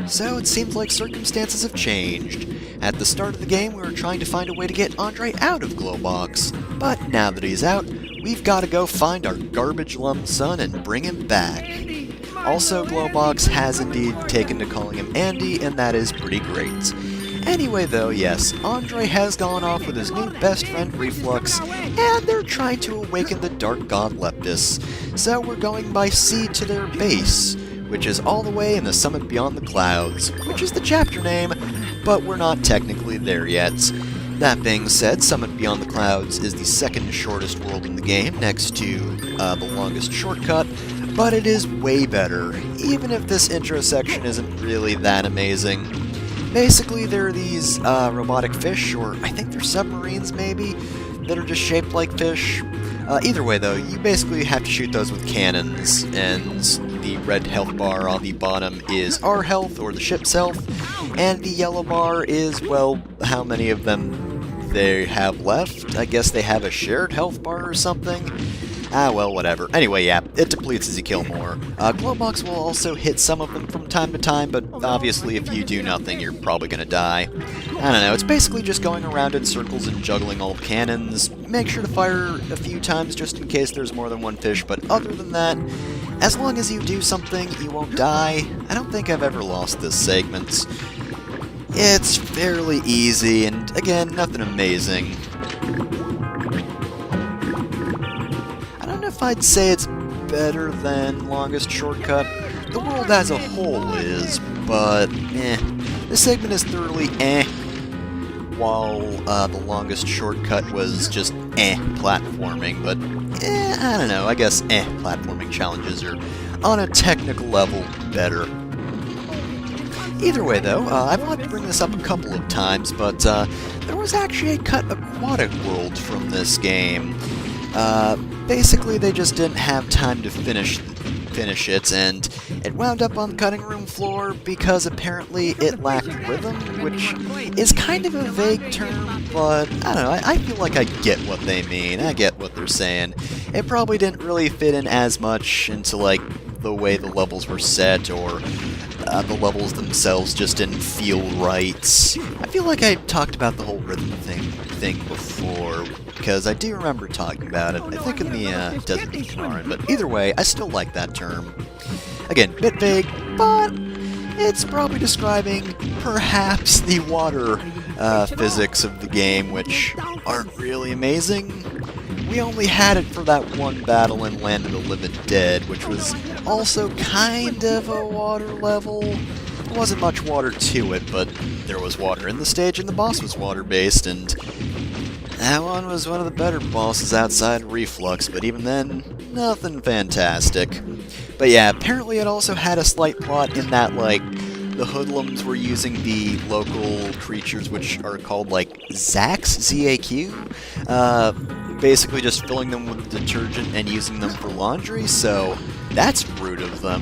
So it seems like circumstances have changed. At the start of the game, we were trying to find a way to get Andre out of Globox, but now that he's out, we've got to go find our garbage lump son and bring him back. Also, Globox has indeed taken to calling him Andy, and that is pretty great. Anyway though, yes, Andre has gone off with his new best friend Reflux, and they're trying to awaken the Dark God Leptis. So we're going by sea to their base, which is all the way in the summit beyond the clouds, which is the chapter name, but we're not technically there yet. That being said, Summit Beyond the Clouds is the second shortest world in the game, next to the longest shortcut, but it is way better, even if this intro section isn't really that amazing. Basically, there are these robotic fish, or I think they're submarines maybe, that are just shaped like fish. Either way though, you basically have to shoot those with cannons, and the red health bar on the bottom is our health, or the ship's health, and the yellow bar is, well, how many of them they have left. I guess they have a shared health bar or something. Ah, well, whatever. Anyway, yeah, it depletes as you kill more. Globox will also hit some of them from time to time, but obviously if you do nothing, you're probably gonna die. I don't know, it's basically just going around in circles and juggling all cannons. Make sure to fire a few times just in case there's more than one fish, but other than that, as long as you do something, you won't die. I don't think I've ever lost this segment. It's fairly easy, and again, nothing amazing. I don't know if I'd say it's better than Longest Shortcut. The world as a whole is, but This segment is thoroughly while the Longest Shortcut was just platforming, but I don't know, I guess platforming challenges are, on a technical level, better. Either way, though, I've wanted to bring this up a couple of times, but there was actually a cut aquatic world from this game. Basically, they just didn't have time to finish it, and it wound up on the cutting room floor because apparently it lacked rhythm, which is kind of a vague term, but I don't know, I feel like I get what they mean, I get what they're saying. It probably didn't really fit in as much into, like, the way the levels were set, or the levels themselves just didn't feel right. I feel like I talked about the whole rhythm thing before, because I do remember talking about it, I think in the Desert of Kanaran, but either way, I still like that term. Again, bit vague, but it's probably describing perhaps the water physics of the game, which aren't really amazing. We only had it for that one battle in Land of the Living Dead, which was also kind of a water level. There wasn't much water to it, but there was water in the stage, and the boss was water-based, and that one was one of the better bosses outside Reflux, but even then, nothing fantastic. But yeah, apparently it also had a slight plot in that, like, the hoodlums were using the local creatures, which are called, like, Zacs, Z-A-Q? Basically just filling them with detergent and using them for laundry, so that's rude of them.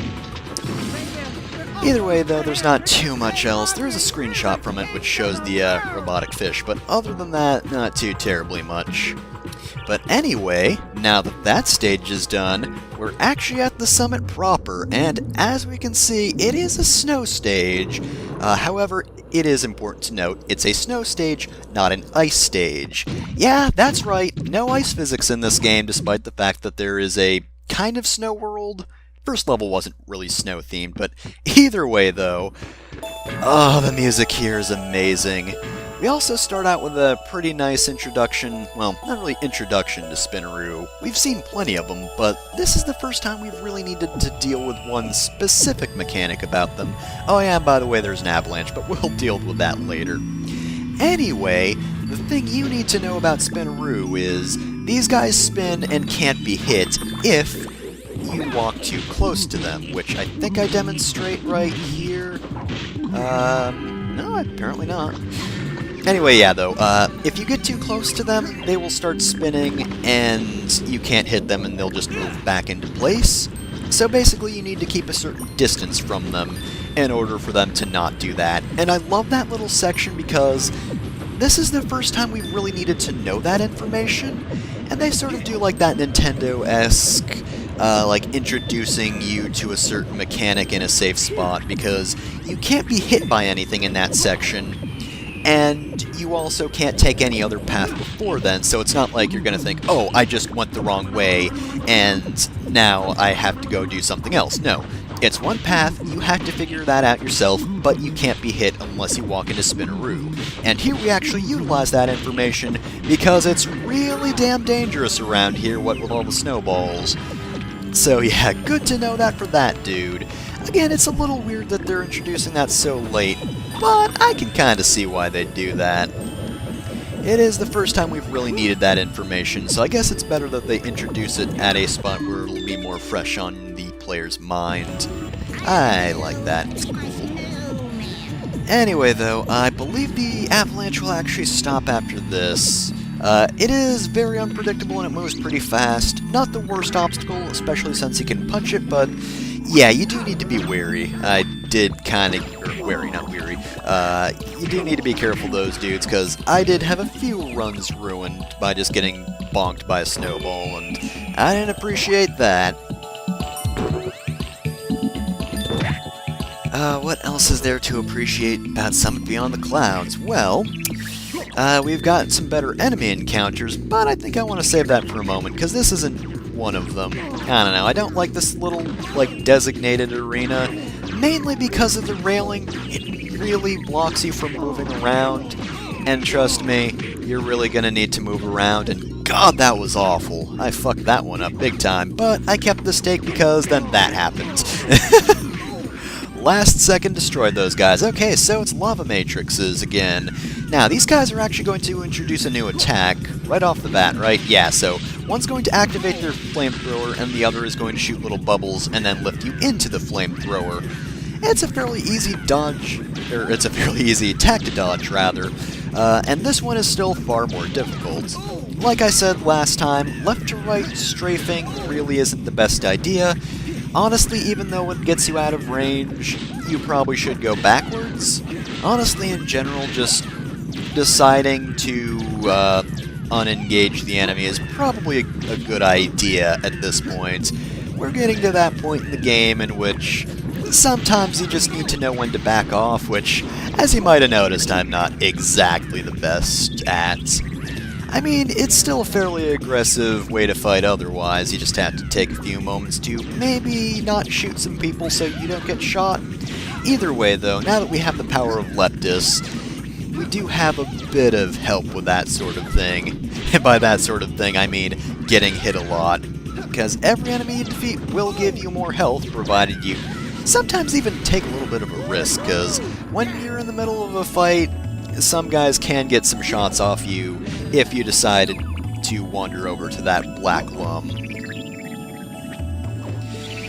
Either way, though, there's not too much else. There's a screenshot from it which shows the robotic fish, but other than that, not too terribly much. But anyway, now that that stage is done, we're actually at the summit proper, and as we can see, it is a snow stage. However, it is important to note, it's a snow stage, not an ice stage. Yeah, that's right, no ice physics in this game, despite the fact that there is a kind of snow world. First level wasn't really snow-themed, but either way, though, oh, the music here is amazing. We also start out with a pretty nice introduction, well, not really introduction to Spinaroo. We've seen plenty of them, but this is the first time we've really needed to deal with one specific mechanic about them. Oh yeah, and by the way, there's an avalanche, but we'll deal with that later. Anyway, the thing you need to know about Spinaroo is, these guys spin and can't be hit if you walk too close to them, which I think I demonstrate right here. No, apparently not. Anyway, yeah, though, if you get too close to them, they will start spinning, and you can't hit them, and they'll just move back into place. So basically, you need to keep a certain distance from them in order for them to not do that. And I love that little section because this is the first time we really needed to know that information, and they sort of do like that Nintendo-esque like introducing you to a certain mechanic in a safe spot, because you can't be hit by anything in that section, and you also can't take any other path before then, so it's not like you're gonna think, oh, I just went the wrong way, and now I have to go do something else. No. It's one path, you have to figure that out yourself, but you can't be hit unless you walk into Spinaroo. And here we actually utilize that information, because it's really damn dangerous around here, what with all the snowballs. So yeah, good to know that for that dude. Again, it's a little weird that they're introducing that so late, but I can kinda see why they'd do that. It is the first time we've really needed that information, so I guess it's better that they introduce it at a spot where it'll be more fresh on the player's mind. I like that, it's cool. Anyway though, I believe the avalanche will actually stop after this. It is very unpredictable and it moves pretty fast. Not the worst obstacle, especially since you can punch it, but yeah, you do need to be wary. I did kind of... wary, not weary. You do need to be careful, those dudes, because I did have a few runs ruined by just getting bonked by a snowball, and I didn't appreciate that. What else is there to appreciate about Summit Beyond the Clouds? Well, we've got some better enemy encounters, but I think I want to save that for a moment, because this isn't one of them. I don't know, I don't like this little, like, designated arena, mainly because of the railing. It really blocks you from moving around, and trust me, you're really gonna need to move around, and god, that was awful. I fucked that one up big time, but I kept the stake because then that happened. Last second destroyed those guys. Okay, so it's lava matrices again. Now, these guys are actually going to introduce a new attack right off the bat, right? Yeah, so one's going to activate their flamethrower, and the other is going to shoot little bubbles and then lift you into the flamethrower. It's a fairly easy dodge, or it's a fairly easy attack to dodge, rather, and this one is still far more difficult. Like I said last time, left to right strafing really isn't the best idea. Honestly, even though it gets you out of range, you probably should go backwards. Honestly, in general, just deciding to unengage the enemy is probably a good idea at this point. We're getting to that point in the game in which sometimes you just need to know when to back off, which, as you might have noticed, I'm not exactly the best at. I mean, it's still a fairly aggressive way to fight otherwise. You just have to take a few moments to maybe not shoot some people so you don't get shot. Either way, though, now that we have the power of Leptis, we do have a bit of help with that sort of thing. And by that sort of thing, I mean getting hit a lot. Because every enemy you defeat will give you more health, provided you sometimes even take a little bit of a risk, because when you're in the middle of a fight, some guys can get some shots off you if you decided to wander over to that black lum.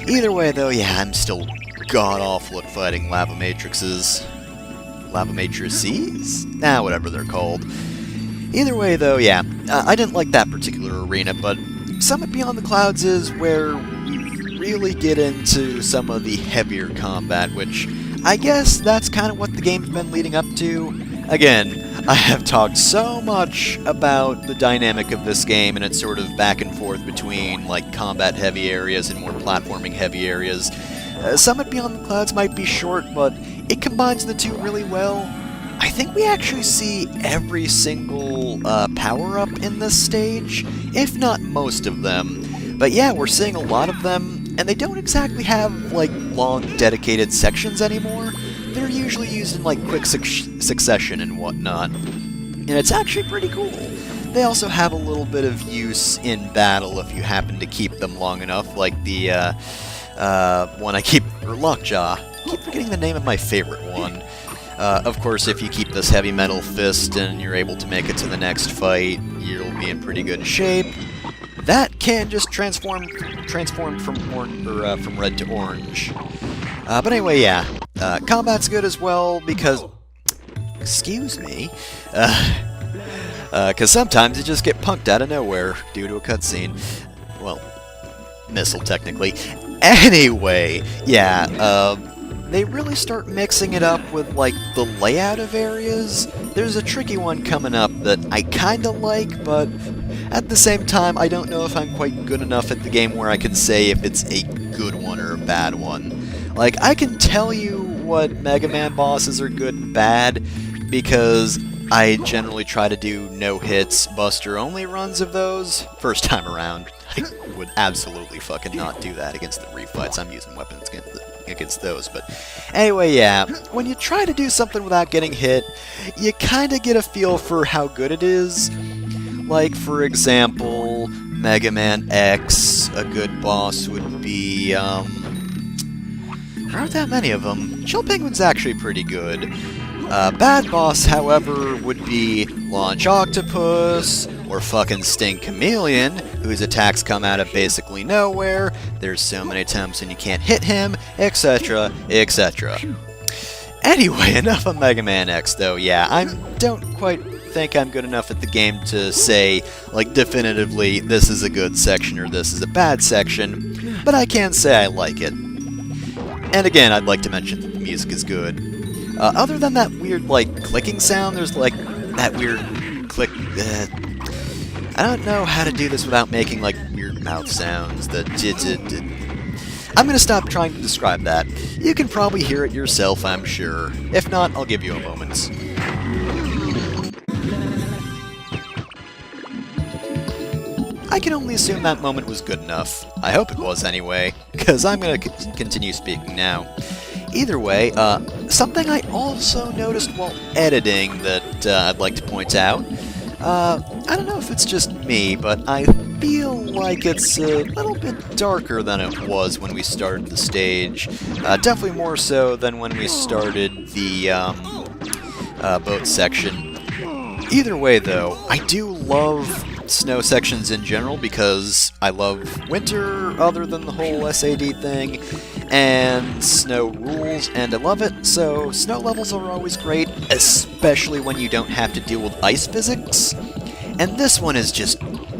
Either way, though, yeah, I'm still god-awful at fighting lava matrices. Lava matrices? Nah, whatever they're called. Either way, though, yeah, I didn't like that particular arena, but Summit Beyond the Clouds is where we really get into some of the heavier combat, which I guess that's kind of what the game's been leading up to. Again, I have talked so much about the dynamic of this game and its sort of back and forth between, like, combat-heavy areas and more platforming-heavy areas. Summit Beyond the Clouds might be short, but it combines the two really well. I think we actually see every single power-up in this stage, if not most of them. But yeah, we're seeing a lot of them, and they don't exactly have, like, long, dedicated sections anymore. They're usually used in, like, quick succession and whatnot. And it's actually pretty cool. They also have a little bit of use in battle if you happen to keep them long enough, like the one I keep... or Lockjaw. I keep forgetting the name of my favorite one. Of course, if you keep this heavy metal fist and you're able to make it to the next fight, you'll be in pretty good shape. That can just transform from red to orange. But anyway, yeah. Combat's good as well because... Excuse me. Because sometimes you just get punked out of nowhere due to a cutscene. Well, missile, technically. Anyway, yeah, they really start mixing it up with, like, the layout of areas. There's a tricky one coming up that I kinda like, but At the same time, I don't know if I'm quite good enough at the game where I can say if it's a good one or a bad one. Like, I can tell you what Mega Man bosses are good and bad, because I generally try to do no-hits, buster-only runs of those. First time around, I would absolutely fucking not do that against the refights. I'm using weapons against those, but anyway, yeah, when you try to do something without getting hit, you kinda get a feel for how good it is. Like, for example, Mega Man X, a good boss would be, there aren't that many of them. Chill Penguin's actually pretty good. Bad boss, however, would be Launch Octopus, or fucking Sting Chameleon, whose attacks come out of basically nowhere, there's so many times when you can't hit him, etc., etc. Anyway, enough of Mega Man X, though. Yeah, I don't quite think I'm good enough at the game to say, like, definitively, this is a good section or this is a bad section, but I can say I like it. And again, I'd like to mention that the music is good. Other than that weird, like, clicking sound, there's, like, that weird click... I don't know how to do this without making, like, weird mouth sounds. I'm gonna stop trying to describe that. You can probably hear it yourself, I'm sure. If not, I'll give you a moment. I can only assume that moment was good enough. I hope it was anyway, because I'm gonna continue speaking now. Either way, something I also noticed while editing that I'd like to point out. I don't know if it's just me, but I feel like it's a little bit darker than it was when we started the stage. Definitely more so than when we started the boat section. Either way, though, I do love snow sections in general because I love winter other than the whole SAD thing, and snow rules, and I love it, so snow levels are always great, especially when you don't have to deal with ice physics. And this one is just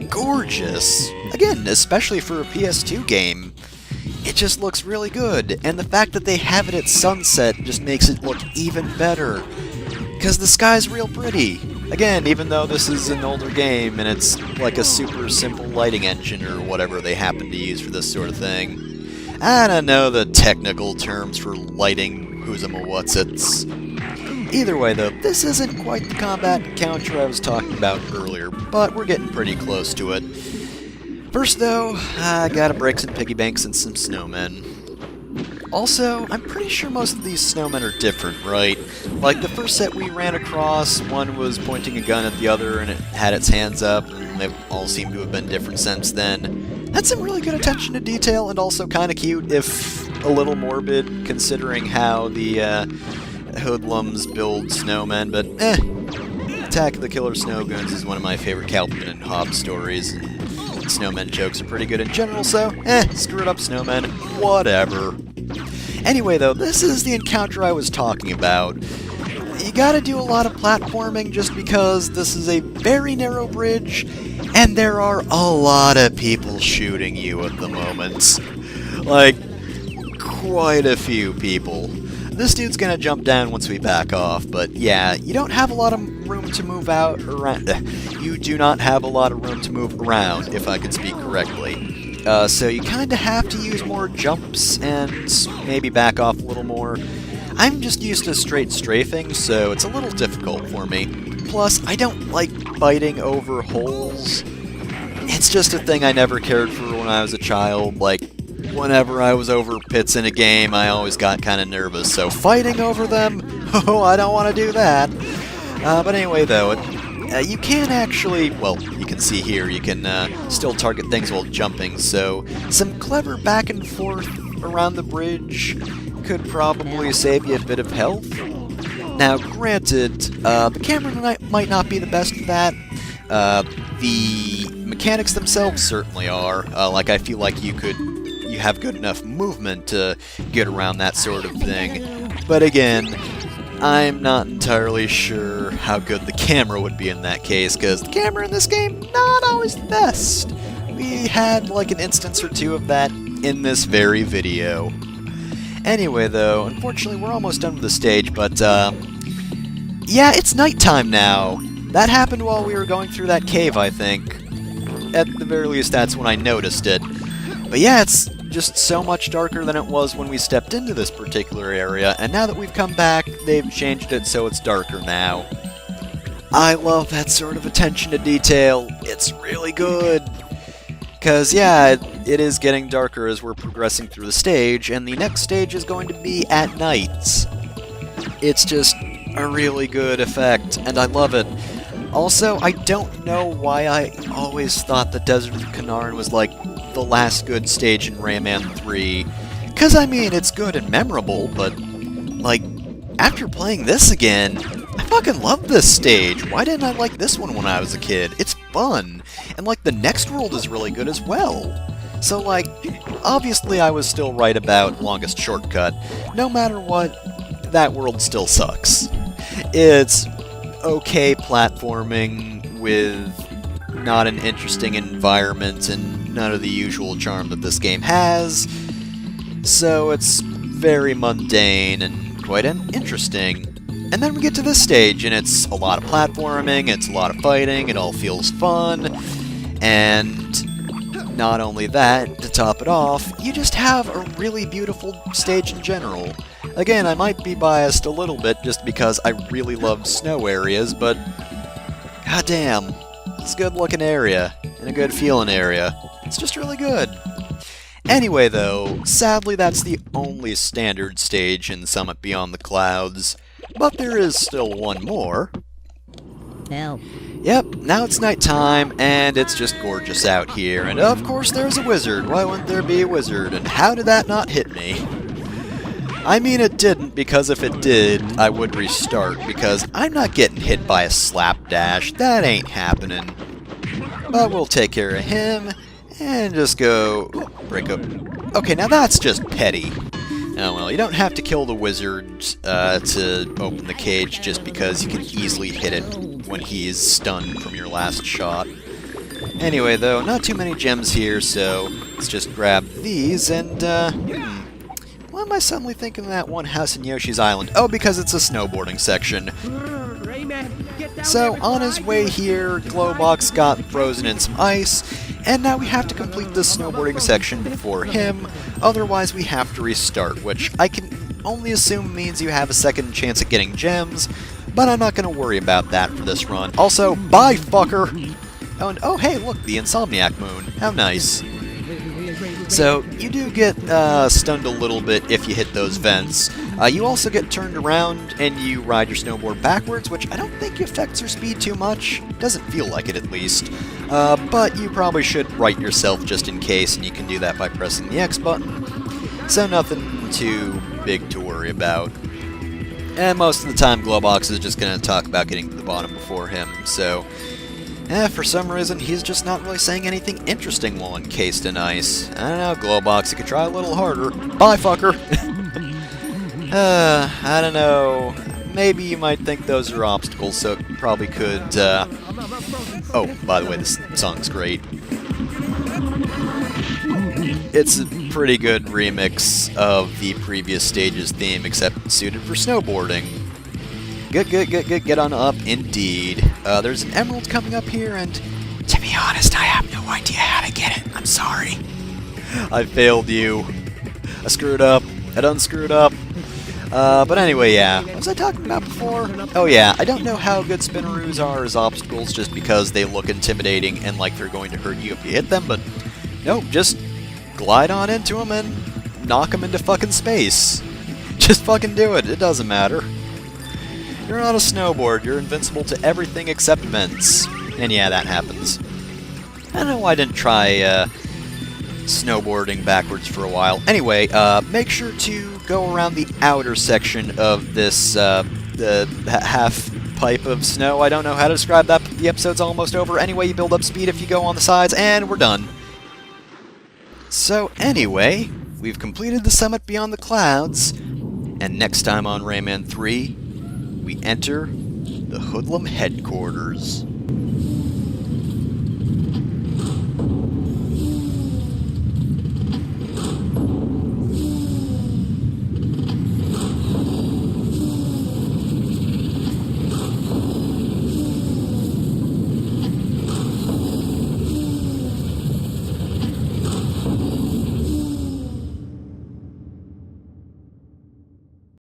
gorgeous. Again, especially for a PS2 game. It just looks really good, and the fact that they have it at sunset just makes it look even better. Because the sky's real pretty. Again, even though this is an older game and it's like a super simple lighting engine or whatever they happen to use for this sort of thing. I don't know the technical terms for lighting who's-a-what's-its. Either way, though, this isn't quite the combat encounter I was talking about earlier, but we're getting pretty close to it. First, though, I gotta break some piggy banks and some snowmen. Also, I'm pretty sure most of these snowmen are different, right? Like, the first set we ran across, one was pointing a gun at the other and it had its hands up, and they all seem to have been different since then. That's some really good attention to detail, and also kinda cute, if a little morbid, considering how the, hoodlums build snowmen, but Attack of the Killer Snow Goons is one of my favorite Calvin and Hobbes stories, and snowmen jokes are pretty good in general, so, screw it up, snowmen, whatever. Anyway, though, this is the encounter I was talking about. You gotta do a lot of platforming just because this is a very narrow bridge, and there are a lot of people shooting you at the moment. Like, quite a few people. This dude's gonna jump down once we back off, but yeah, you don't have a lot of room to move around. You do not have a lot of room to move around, if I can speak correctly. So you kinda have to use more jumps and maybe back off a little more. I'm just used to straight strafing, so it's a little difficult for me. Plus, I don't like fighting over holes. It's just a thing I never cared for when I was a child. Like, whenever I was over pits in a game, I always got kind of nervous, so fighting over them? Oh, I don't want to do that. But anyway, though, you can actually, well, you can see here, you can still target things while jumping, so some clever back and forth around the bridge could probably save you a bit of health. Now, granted, the camera might not be the best for that. The mechanics themselves certainly are. Like, I feel like you have good enough movement to get around that sort of thing. But again, I'm not entirely sure how good the camera would be in that case, because the camera in this game, not always the best. We had like an instance or two of that in this very video. Anyway, though, unfortunately we're almost done with the stage, but yeah, it's nighttime now. That happened while we were going through that cave, I think. at the very least that's when I noticed it. But yeah, it's just so much darker than it was when we stepped into this particular area, and now that we've come back, they've changed it so it's darker now. I love that sort of attention to detail. It's really good. Because, yeah, it is getting darker as we're progressing through the stage, and the next stage is going to be at night. It's just a really good effect, and I love it. Also, I don't know why I always thought the Desert of Kanaran was, like, the last good stage in Rayman 3. Because, I mean, it's good and memorable, but, like, after playing this again, I fucking love this stage. Why didn't I like this one when I was a kid? It's fun. And, like, the next world is really good as well. So, like, obviously I was still right about longest shortcut. No matter what, that world still sucks. It's okay platforming with not an interesting environment and none of the usual charm that this game has. So it's very mundane and quite interesting. And then we get to this stage, and it's a lot of platforming, it's a lot of fighting, it all feels fun, and not only that, to top it off, you just have a really beautiful stage in general. Again, I might be biased a little bit just because I really loved snow areas, but goddamn, it's a good looking area, and a good feeling area. It's just really good. Anyway though, sadly that's the only standard stage in Summit Beyond the Clouds. But there is still one more. Help. Yep, now it's nighttime, and it's just gorgeous out here. And of course there's a wizard. Why wouldn't there be a wizard? And how did that not hit me? I mean, it didn't, because if it did, I would restart, because I'm not getting hit by a slapdash. That ain't happening. But we'll take care of him, and just go... break up. Okay, now that's just petty. Oh well, you don't have to kill the wizard to open the cage just because you can easily hit it when he's stunned from your last shot. Anyway though, not too many gems here, so let's just grab these and, why am I suddenly thinking of that one house in Yoshi's Island? Oh, because it's a snowboarding section. So, on his way here, Globox got frozen in some ice, and now we have to complete this snowboarding section before him, otherwise we have to restart, which I can only assume means you have a second chance at getting gems, but I'm not going to worry about that for this run. Also, bye, fucker! Oh, and oh hey, look, the Insomniac Moon. How nice. So, you do get stunned a little bit if you hit those vents. You also get turned around and you ride your snowboard backwards, which I don't think affects your speed too much. Doesn't feel like it, at least. But you probably should right yourself just in case, and you can do that by pressing the X button. So nothing too big to worry about. And most of the time, Globox is just going to talk about getting to the bottom before him, so... for some reason, he's just not really saying anything interesting while encased in ice. I don't know, Globox, you could try a little harder. Bye, fucker! I don't know. Maybe you might think those are obstacles, so it probably could, Oh, by the way, this song's great. It's a pretty good remix of the previous stage's theme, except suited for snowboarding. Good, get on up, indeed. There's an emerald coming up here, and to be honest, I have no idea how to get it. I'm sorry. I failed you. I screwed up. I done screwed up. But anyway, yeah. What was I talking about before? Oh yeah, I don't know how good spinneroos are as obstacles just because they look intimidating and like they're going to hurt you if you hit them, but nope, just glide on into them and knock them into fucking space. Just fucking do it. It doesn't matter. You're on a snowboard, you're invincible to everything except vents. And yeah, that happens. I don't know why I didn't try snowboarding backwards for a while. Anyway, make sure to go around the outer section of this the half pipe of snow. I don't know how to describe that, but the episode's almost over. Anyway, you build up speed if you go on the sides, and we're done. So anyway, we've completed the Summit Beyond the Clouds, and next time on Rayman 3, we enter the Hoodlum headquarters.